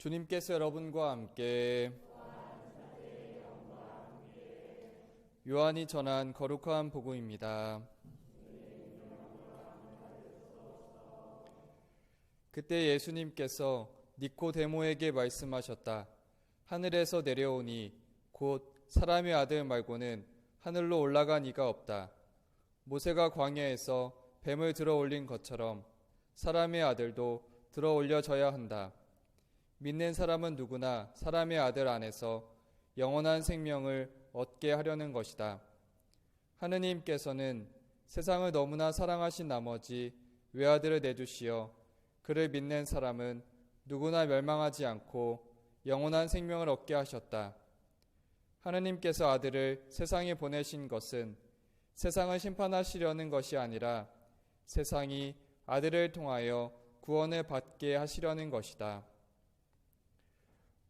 주님께서 여러분과 함께 요한이 전한 거룩한 복음입니다. 그때 예수님께서 니코데모에게 말씀하셨다. 하늘에서 내려오니 곧 사람의 아들 말고는 하늘로 올라간 이가 없다. 모세가 광야에서 뱀을 들어 올린 것처럼 사람의 아들도 들어 올려져야 한다. 믿는 사람은 누구나 사람의 아들 안에서 영원한 생명을 얻게 하려는 것이다. 하느님께서는 세상을 너무나 사랑하신 나머지 외아들을 내주시어 그를 믿는 사람은 누구나 멸망하지 않고 영원한 생명을 얻게 하셨다. 하느님께서 아들을 세상에 보내신 것은 세상을 심판하시려는 것이 아니라 세상이 아들을 통하여 구원을 받게 하시려는 것이다.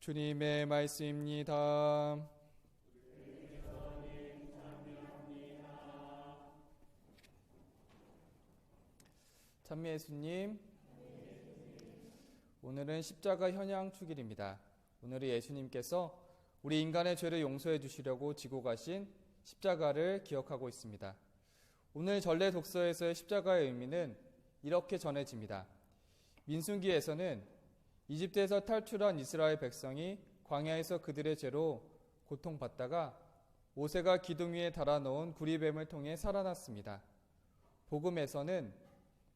주님의 말씀입니다. 찬미 예수님, 오늘은 십자가 현양축일입니다. 오늘은 예수님께서 우리 인간의 죄를 용서해 주시려고 지고 가신 십자가를 기억하고 있습니다. 오늘 전래 독서에서의 십자가의 의미는 이렇게 전해집니다. 민수기에서는 이집트에서 탈출한 이스라엘 백성이 광야에서 그들의 죄로 고통받다가 모세가 기둥 위에 달아놓은 구리뱀을 통해 살아났습니다. 복음에서는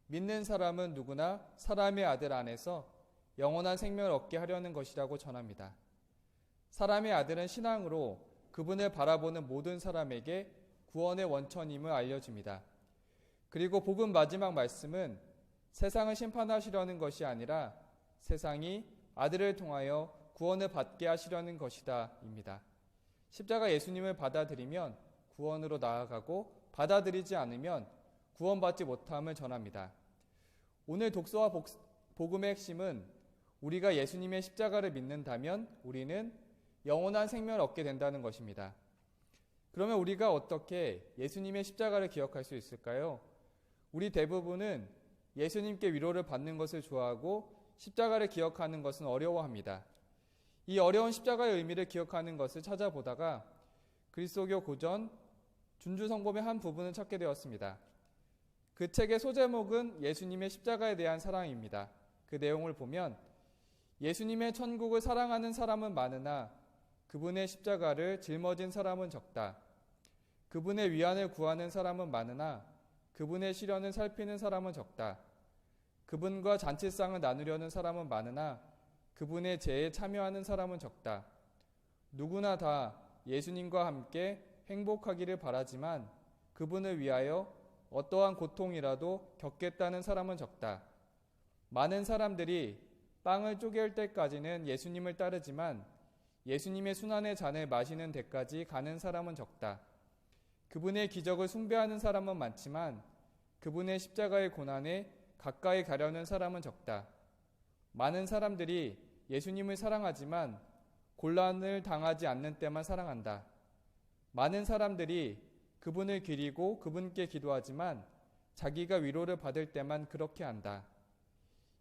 믿는 사람은 누구나 사람의 아들 안에서 영원한 생명을 얻게 하려는 것이라고 전합니다. 사람의 아들은 신앙으로 그분을 바라보는 모든 사람에게 구원의 원천임을 알려줍니다. 그리고 복음 마지막 말씀은 세상을 심판하시려는 것이 아니라 세상이 아들을 통하여 구원을 받게 하시려는 것이다 입니다. 십자가 예수님을 받아들이면 구원으로 나아가고 받아들이지 않으면 구원받지 못함을 전합니다. 오늘 독서와 복음의 핵심은 우리가 예수님의 십자가를 믿는다면 우리는 영원한 생명을 얻게 된다는 것입니다. 그러면 우리가 어떻게 예수님의 십자가를 기억할 수 있을까요? 우리 대부분은 예수님께 위로를 받는 것을 좋아하고 십자가를 기억하는 것은 어려워합니다. 이 어려운 십자가의 의미를 기억하는 것을 찾아보다가 그리스도교 고전 준주성범의 한 부분을 찾게 되었습니다. 그 책의 소제목은 예수님의 십자가에 대한 사랑입니다. 그 내용을 보면 예수님의 천국을 사랑하는 사람은 많으나 그분의 십자가를 짊어진 사람은 적다. 그분의 위안을 구하는 사람은 많으나 그분의 시련을 살피는 사람은 적다. 그분과 잔치상을 나누려는 사람은 많으나 그분의 제에 참여하는 사람은 적다. 누구나 다 예수님과 함께 행복하기를 바라지만 그분을 위하여 어떠한 고통이라도 겪겠다는 사람은 적다. 많은 사람들이 빵을 쪼갤 때까지는 예수님을 따르지만 예수님의 순환의 잔을 마시는 데까지 가는 사람은 적다. 그분의 기적을 숭배하는 사람은 많지만 그분의 십자가의 고난에 가까이 가려는 사람은 적다. 많은 사람들이 예수님을 사랑하지만 곤란을 당하지 않는 때만 사랑한다. 많은 사람들이 그분을 기리고 그분께 기도하지만 자기가 위로를 받을 때만 그렇게 한다.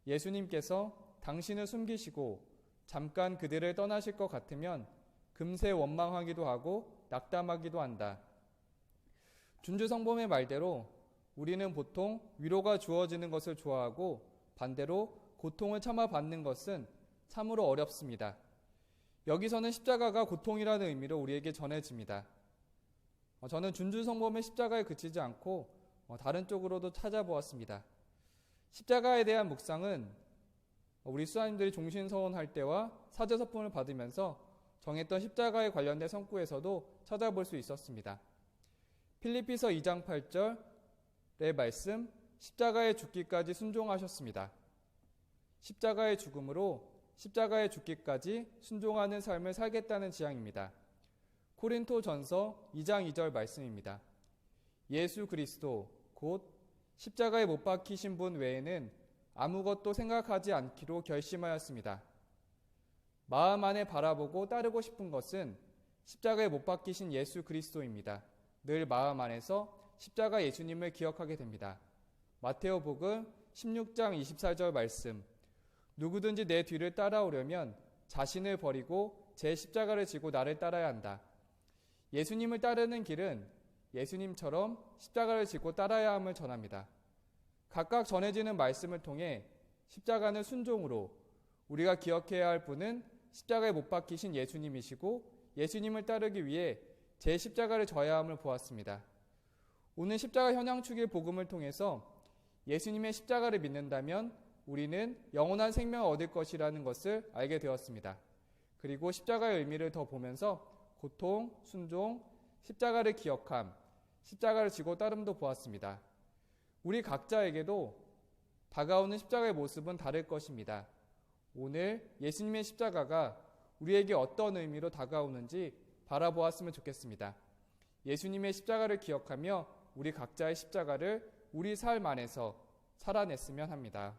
예수님께서 당신을 숨기시고 잠깐 그들을 떠나실 것 같으면 금세 원망하기도 하고 낙담하기도 한다. 준주성범의 말대로 우리는 보통 위로가 주어지는 것을 좋아하고 반대로 고통을 참아 받는 것은 참으로 어렵습니다. 여기서는 십자가가 고통이라는 의미로 우리에게 전해집니다. 저는 준주성범의 십자가에 그치지 않고 다른 쪽으로도 찾아보았습니다. 십자가에 대한 묵상은 우리 수사님들이 종신서원할 때와 사제서품을 받으면서 정했던 십자가에 관련된 성구에서도 찾아볼 수 있었습니다. 필리피서 2장 8절의 말씀, 십자가의 죽기까지 순종하셨습니다. 십자가의 죽음으로 십자가의 죽기까지 순종하는 삶을 살겠다는 지향입니다. 코린토전서 2장 2절 말씀입니다. 예수 그리스도 곧 십자가에 못 박히신 분 외에는 아무것도 생각하지 않기로 결심하였습니다. 마음 안에 바라보고 따르고 싶은 것은 십자가에 못 박히신 예수 그리스도입니다. 늘 마음 안에서 십자가 예수님을 기억하게 됩니다. 마테오복음 16장 24절 말씀, 누구든지 내 뒤를 따라오려면 자신을 버리고 제 십자가를 지고 나를 따라야 한다. 예수님을 따르는 길은 예수님처럼 십자가를 지고 따라야 함을 전합니다. 각각 전해지는 말씀을 통해 십자가는 순종으로, 우리가 기억해야 할 분은 십자가에 못 박히신 예수님이시고 예수님을 따르기 위해 제 십자가를 져야 함을 보았습니다. 오늘 십자가 현양축일 복음을 통해서 예수님의 십자가를 믿는다면 우리는 영원한 생명을 얻을 것이라는 것을 알게 되었습니다. 그리고 십자가의 의미를 더 보면서 고통, 순종, 십자가를 기억함, 십자가를 지고 따름도 보았습니다. 우리 각자에게도 다가오는 십자가의 모습은 다를 것입니다. 오늘 예수님의 십자가가 우리에게 어떤 의미로 다가오는지 바라보았으면 좋겠습니다. 예수님의 십자가를 기억하며 우리 각자의 십자가를 우리 삶 안에서 살아냈으면 합니다.